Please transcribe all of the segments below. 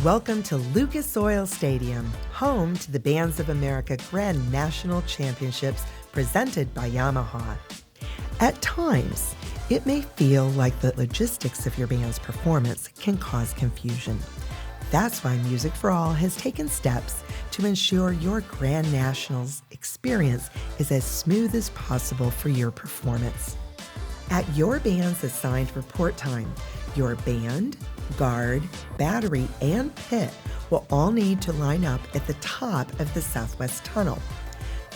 Welcome to Lucas Oil Stadium, home to the Bands of America Grand National Championships presented by Yamaha. At times, it may feel like the logistics of your band's performance can cause confusion. That's why Music for All has taken steps to ensure your Grand Nationals experience is as smooth as possible for your performance. At your band's assigned report time, your band, guard, battery, and pit will all need to line up at the top of the southwest tunnel.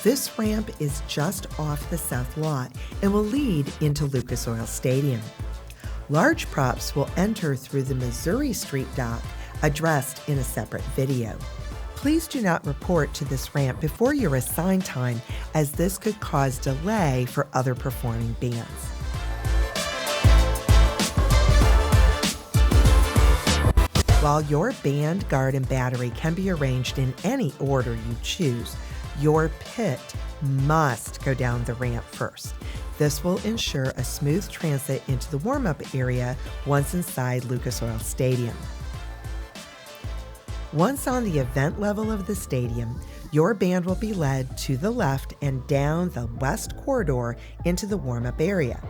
This ramp is just off the south lot and will lead into Lucas Oil Stadium. Large props will enter through the Missouri Street dock, addressed in a separate video. Please do not report to this ramp before your assigned time, as this could cause delay for other performing bands. While your band, guard, and battery can be arranged in any order you choose, your pit must go down the ramp first. This will ensure a smooth transit into the warm-up area once inside Lucas Oil Stadium. Once on the event level of the stadium, your band will be led to the left and down the west corridor into the warm-up area.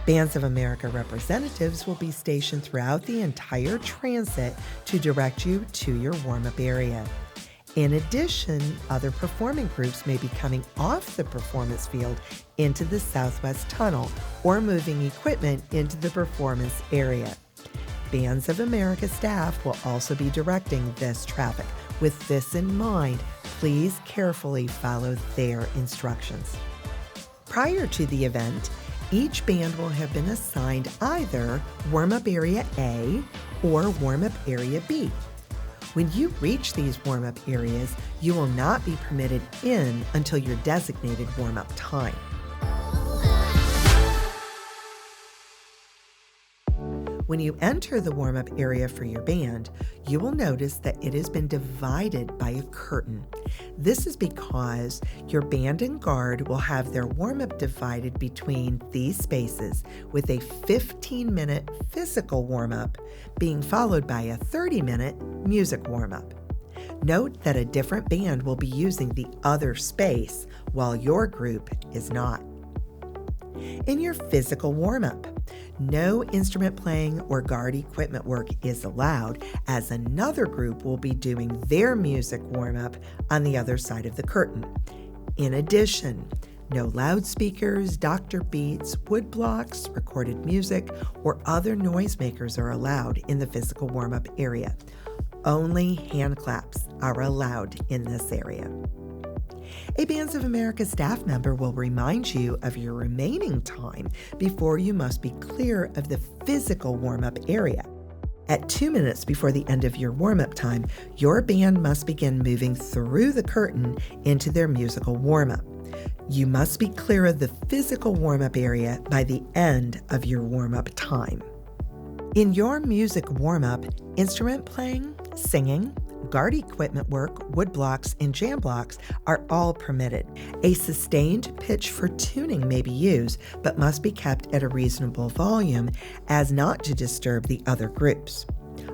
Bands of America representatives will be stationed throughout the entire transit to direct you to your warm-up area. In addition, other performing groups may be coming off the performance field into the southwest tunnel or moving equipment into the performance area. Bands of America staff will also be directing this traffic. With this in mind, please carefully follow their instructions. Prior to the event, each band will have been assigned either Warm-Up Area A or Warm-Up Area B. When you reach these warm-up areas, you will not be permitted in until your designated warm-up time. When you enter the warm-up area for your band, you will notice that it has been divided by a curtain. This is because your band and guard will have their warm-up divided between these spaces, with a 15-minute physical warm-up being followed by a 30-minute music warm-up. Note that a different band will be using the other space while your group is not. In your physical warm-up, no instrument playing or guard equipment work is allowed, as another group will be doing their music warm-up on the other side of the curtain. In addition, no loudspeakers, doctor beats, wood blocks, recorded music, or other noisemakers are allowed in the physical warm-up area. Only hand claps are allowed in this area. A Bands of America staff member will remind you of your remaining time before you must be clear of the physical warm-up area. At 2 minutes before the end of your warm-up time, your band must begin moving through the curtain into their musical warm-up. You must be clear of the physical warm-up area by the end of your warm-up time. In your music warm-up, instrument playing, singing, guard equipment work, wood blocks, and jam blocks are all permitted. A sustained pitch for tuning may be used, but must be kept at a reasonable volume as not to disturb the other groups.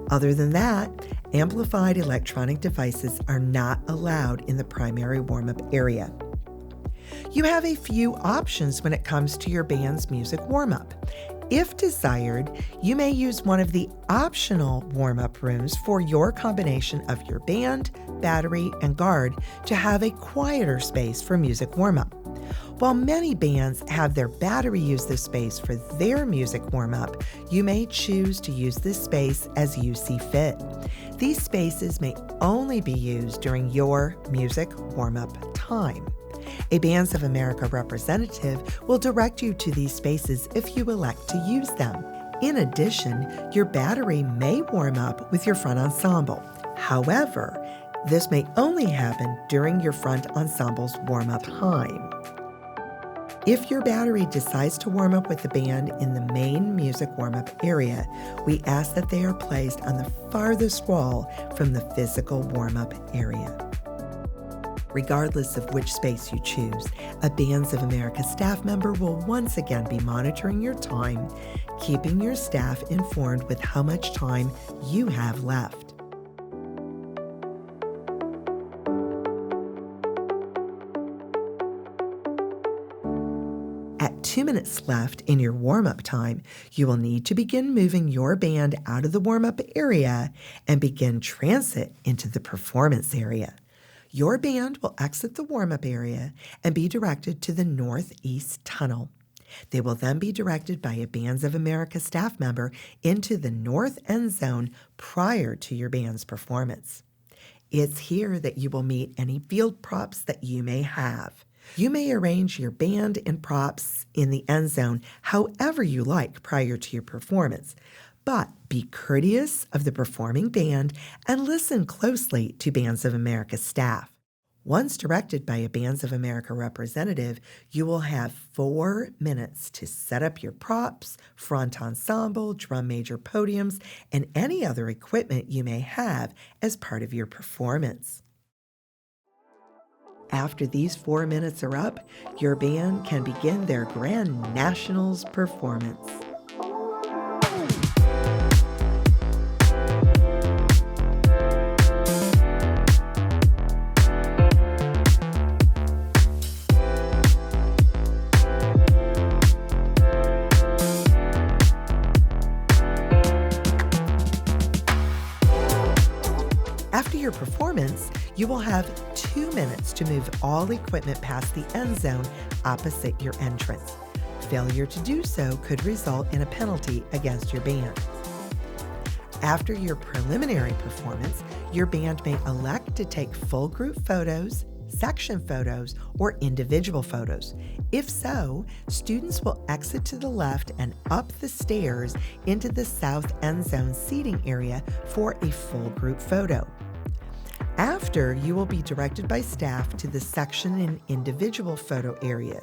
Other than that, amplified electronic devices are not allowed in the primary warm-up area. You have a few options when it comes to your band's music warm-up. If desired, you may use one of the optional warm-up rooms for your combination of your band, battery, and guard to have a quieter space for music warm-up. While many bands have their battery use this space for their music warm-up, you may choose to use this space as you see fit. These spaces may only be used during your music warm-up time. A Bands of America representative will direct you to these spaces if you elect to use them. In addition, your battery may warm up with your front ensemble. However, this may only happen during your front ensemble's warm-up time. If your battery decides to warm up with the band in the main music warm-up area, we ask that they are placed on the farthest wall from the physical warm-up area. Regardless of which space you choose, a Bands of America staff member will once again be monitoring your time, keeping your staff informed with how much time you have left. At 2 minutes left in your warm-up time, you will need to begin moving your band out of the warm-up area and begin transit into the performance area. Your band will exit the warm-up area and be directed to the northeast tunnel. They will then be directed by a Bands of America staff member into the north end zone prior to your band's performance. It's here that you will meet any field props that you may have. You may arrange your band and props in the end zone however you like prior to your performance, but be courteous of the performing band and listen closely to Bands of America staff. Once directed by a Bands of America representative, you will have 4 minutes to set up your props, front ensemble, drum major podiums, and any other equipment you may have as part of your performance. After these 4 minutes are up, your band can begin their Grand Nationals performance. After your performance, you will have 2 minutes to move all equipment past the end zone opposite your entrance. Failure to do so could result in a penalty against your band. After your preliminary performance, your band may elect to take full group photos, section photos, or individual photos. If so, students will exit to the left and up the stairs into the south end zone seating area for a full group photo. After, you will be directed by staff to the section and individual photo area.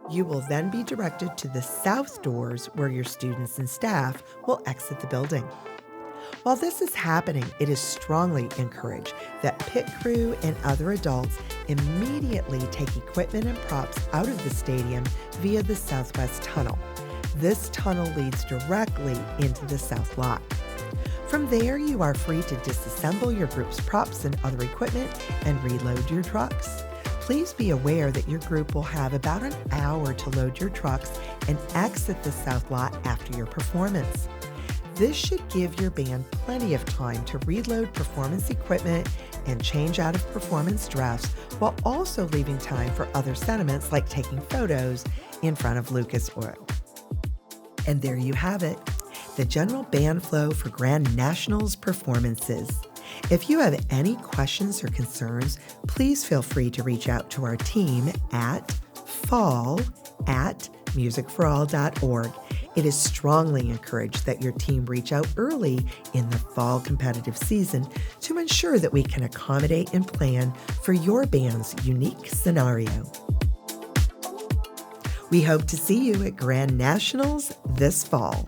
You will then be directed to the south doors where your students and staff will exit the building. While this is happening, it is strongly encouraged that pit crew and other adults immediately take equipment and props out of the stadium via the southwest tunnel. This tunnel leads directly into the south lot. From there, you are free to disassemble your group's props and other equipment and reload your trucks. Please be aware that your group will have about an hour to load your trucks and exit the south lot after your performance. This should give your band plenty of time to reload performance equipment and change out of performance dress, while also leaving time for other sentiments like taking photos in front of Lucas Oil. And there you have it, the general band flow for Grand Nationals performances. If you have any questions or concerns, please feel free to reach out to our team at fall@musicforall.org. It is strongly encouraged that your team reach out early in the fall competitive season to ensure that we can accommodate and plan for your band's unique scenario. We hope to see you at Grand Nationals this fall.